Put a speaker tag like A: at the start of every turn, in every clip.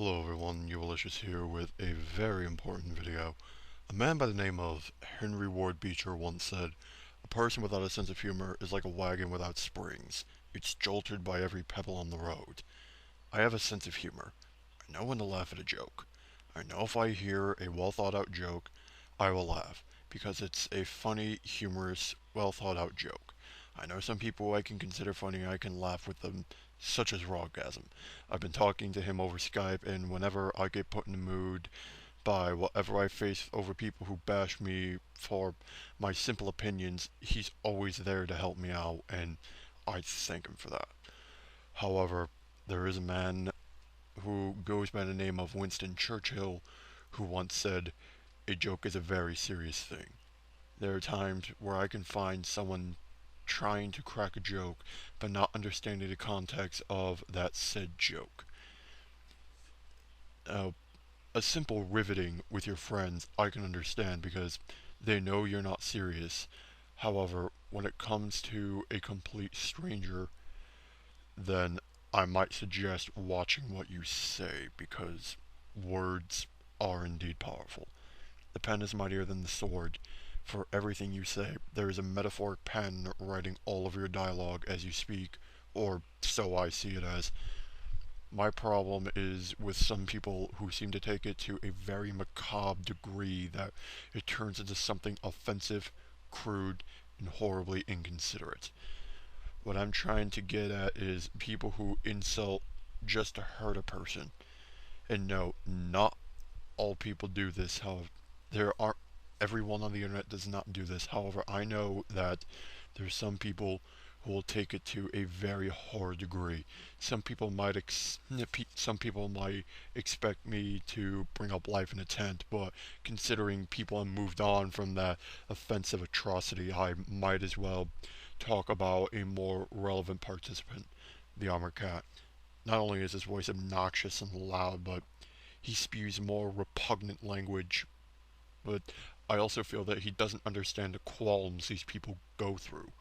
A: Hello everyone, Ulysses here with a very important video. A man by the name of Henry Ward Beecher once said, "A person without a sense of humor is like a wagon without springs. It's jolted by every pebble on the road." I have a sense of humor. I know when to laugh at a joke. I know if I hear a well thought out joke, I will laugh, because it's a funny, humorous, well thought out joke. I know some people I can consider funny and I can laugh with them, such as Rawgasm. I've been talking to him over Skype, and whenever I get put in the mood by whatever I face over people who bash me for my simple opinions, he's always there to help me out, and I thank him for that. However, there is a man who goes by the name of Winston Churchill who once said, "A joke is a very serious thing." There are times where I can find someone trying to crack a joke but not understanding the context of that said joke. Now, a simple riveting with your friends I can understand because they know you're not serious. However, when it comes to a complete stranger, then I might suggest watching what you say because words are indeed powerful. The pen is mightier than the sword. For everything you say, there is a metaphoric pen writing all of your dialogue as you speak, or so I see it as. My problem is with some people who seem to take it to a very macabre degree that it turns into something offensive, crude, and horribly inconsiderate. What I'm trying to get at is people who insult just to hurt a person. And no, not all people do this. However, there aren't everyone on the internet does not do this. However, I know that there's some people who will take it to a very horror degree. Some people might expect me to bring up life in a tent, but considering people have moved on from that offensive atrocity, I might as well talk about a more relevant participant, the armored cat. Not only is his voice obnoxious and loud, but he spews more repugnant language. But I also feel that he doesn't understand the qualms these people go through.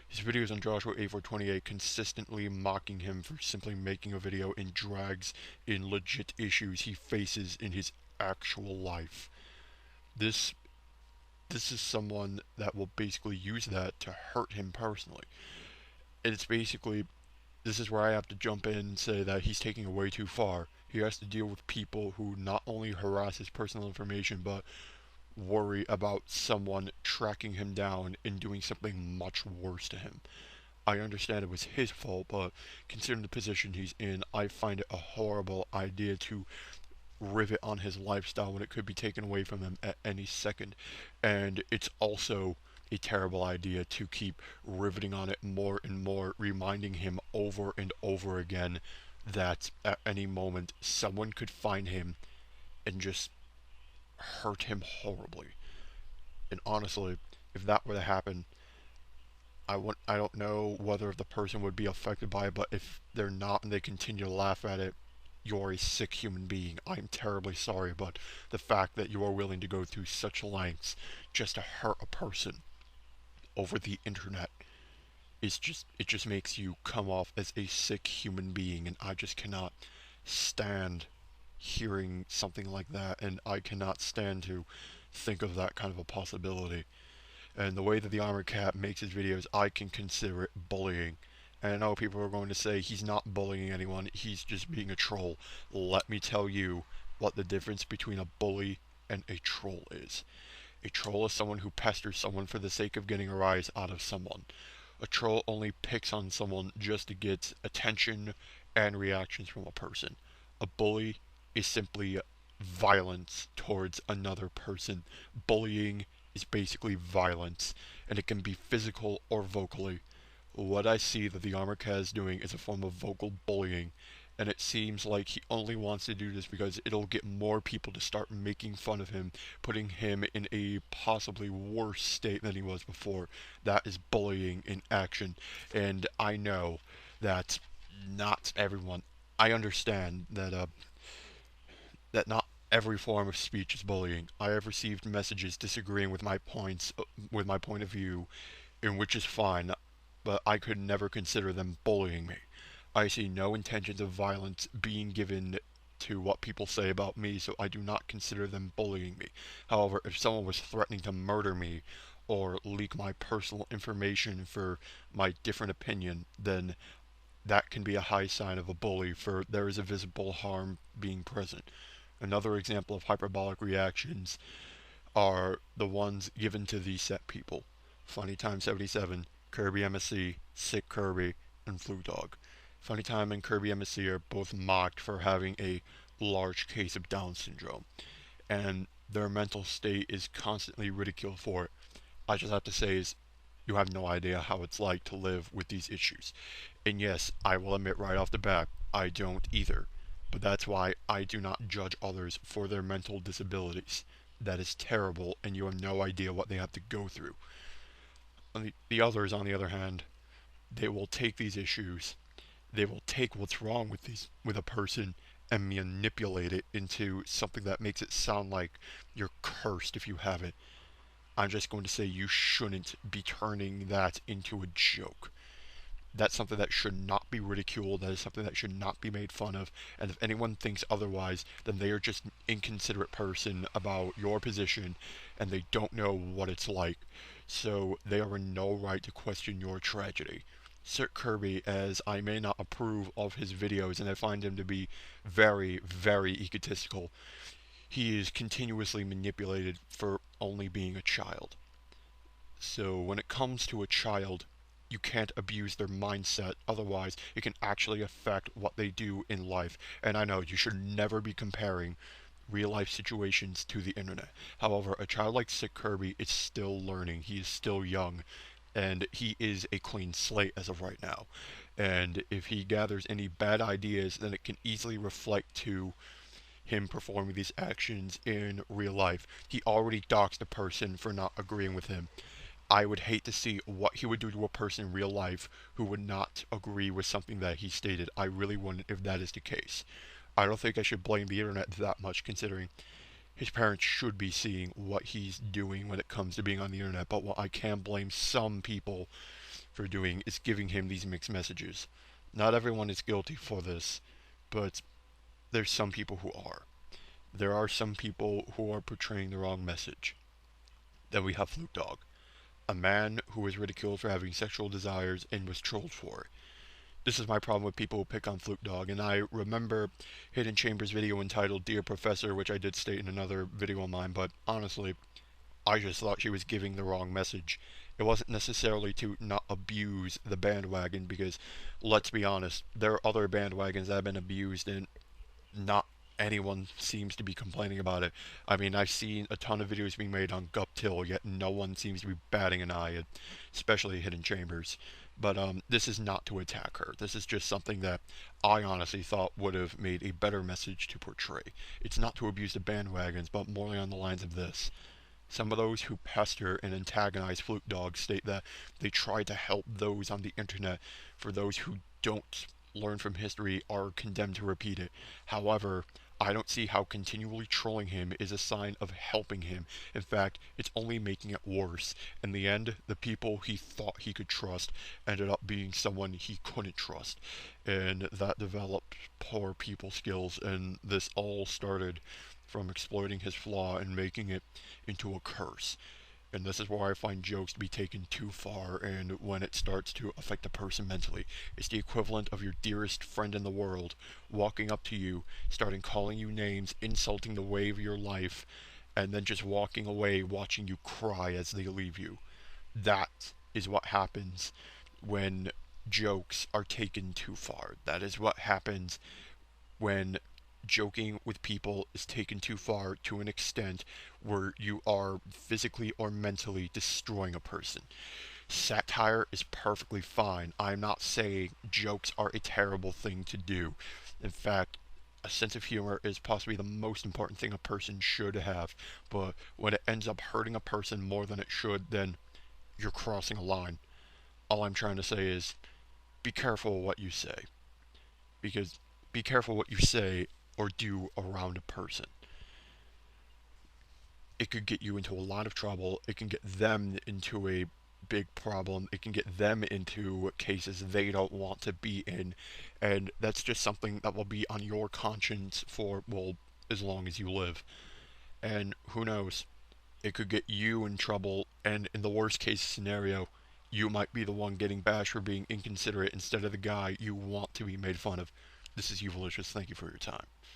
A: His videos on Joshua 8428 consistently mocking him for simply making a video and drags in legit issues he faces in his actual life. This this is someone that will basically use that to hurt him personally. And it's basically, this is where I have to jump in and say that he's taking it way too far. He has to deal with people who not only harass his personal information, but worry about someone tracking him down and doing something much worse to him. I understand it was his fault, but considering the position he's in, I find it a horrible idea to rivet on his lifestyle when it could be taken away from him at any second. And it's also a terrible idea to keep riveting on it more and more, reminding him over and over again that at any moment someone could find him and just hurt him horribly. And honestly, if that were to happen, I don't know whether the person would be affected by it, but if they're not and they continue to laugh at it, you're a sick human being. I'm terribly sorry, but the fact that you are willing to go through such lengths just to hurt a person over the internet it just makes you come off as a sick human being, and I just cannot stand hearing something like that, and I cannot stand to think of that kind of a possibility. And the way that the Armored Cat makes his videos, I can consider it bullying. And I know people are going to say he's not bullying anyone, he's just being a troll. Let me tell you what the difference between a bully and a troll is. A troll is someone who pesters someone for the sake of getting a rise out of someone. A troll only picks on someone just to get attention and reactions from a person. A bully is simply violence towards another person. Bullying is basically violence, and it can be physical or vocally. What I see that the Armored Cat is doing is a form of vocal bullying, and it seems like he only wants to do this because it'll get more people to start making fun of him, putting him in a possibly worse state than he was before. That is bullying in action, and I know that not everyone. I understand that not every form of speech is bullying. I have received messages disagreeing with my points, with my point of view, in which is fine, but I could never consider them bullying me. I see no intentions of violence being given to what people say about me, so I do not consider them bullying me. However, if someone was threatening to murder me or leak my personal information for my different opinion, then that can be a high sign of a bully, for there is a visible harm being present. Another example of hyperbolic reactions are the ones given to these set people: Funny Time 77, Kirby MSC, Sick Kirby, and Flu Dog. Funny Time and Kirby MSC are both mocked for having a large case of Down syndrome, and their mental state is constantly ridiculed for it. I just have to say is you have no idea how it's like to live with these issues. And yes, I will admit right off the bat, I don't either. But that's why I do not judge others for their mental disabilities. That is terrible, and you have no idea what they have to go through. The others, on the other hand, they will take these issues, they will take what's wrong with a person and manipulate it into something that makes it sound like you're cursed if you have it. I'm just going to say you shouldn't be turning that into a joke. That's something that should not be ridiculed. That is something that should not be made fun of. And if anyone thinks otherwise, then they are just an inconsiderate person about your position and they don't know what it's like. So they are in no right to question your tragedy. Sir Kirby, as I may not approve of his videos and I find him to be very, very egotistical, he is continuously manipulated for only being a child. So when it comes to a child, you can't abuse their mindset, otherwise it can actually affect what they do in life. And I know you should never be comparing real life situations to the internet. However, a child like Sick Kirby is still learning. He is still young, and he is a clean slate as of right now. And if he gathers any bad ideas, then it can easily reflect to him performing these actions in real life. He already doxed a person for not agreeing with him. I would hate to see what he would do to a person in real life who would not agree with something that he stated. I really wouldn't if that is the case. I don't think I should blame the internet that much, considering his parents should be seeing what he's doing when it comes to being on the internet. But what I can blame some people for doing is giving him these mixed messages. Not everyone is guilty for this, but there's some people who are. There are some people who are portraying the wrong message. Then we have Fluke Dog, a man who was ridiculed for having sexual desires and was trolled for it. This is my problem with people who pick on Fluke Dog, and I remember Hidden Chambers' video entitled Dear Professor, which I did state in another video of mine, but honestly, I just thought she was giving the wrong message. It wasn't necessarily to not abuse the bandwagon, because let's be honest, there are other bandwagons that have been abused and not anyone seems to be complaining about it. I mean, I've seen a ton of videos being made on Guptill, yet no one seems to be batting an eye at, especially Hidden Chambers. But this is not to attack her. This is just something that I honestly thought would have made a better message to portray. It's not to abuse the bandwagons, but more on the lines of this. Some of those who pester and antagonize Fluke Dog state that they try to help those on the internet, for those who don't learn from history are condemned to repeat it. However, I don't see how continually trolling him is a sign of helping him. In fact, it's only making it worse. In the end, the people he thought he could trust ended up being someone he couldn't trust. And that developed poor people skills, and this all started from exploiting his flaw and making it into a curse. And this is where I find jokes to be taken too far, and when it starts to affect a person mentally. It's the equivalent of your dearest friend in the world walking up to you, starting calling you names, insulting the way of your life, and then just walking away watching you cry as they leave you. That is what happens when jokes are taken too far. That is what happens when joking with people is taken too far, to an extent where you are physically or mentally destroying a person. Satire is perfectly fine. I'm not saying jokes are a terrible thing to do. In fact, a sense of humor is possibly the most important thing a person should have. But when it ends up hurting a person more than it should, then you're crossing a line. All I'm trying to say is be careful what you say. Because be careful what you say or do around a person. It could get you into a lot of trouble. It can get them into a big problem. It can get them into cases they don't want to be in, and that's just something that will be on your conscience for, well, as long as you live. And who knows, it could get you in trouble, and in the worst case scenario, you might be the one getting bashed for being inconsiderate instead of the guy you want to be made fun of. This is Euvolicious. Thank you for your time.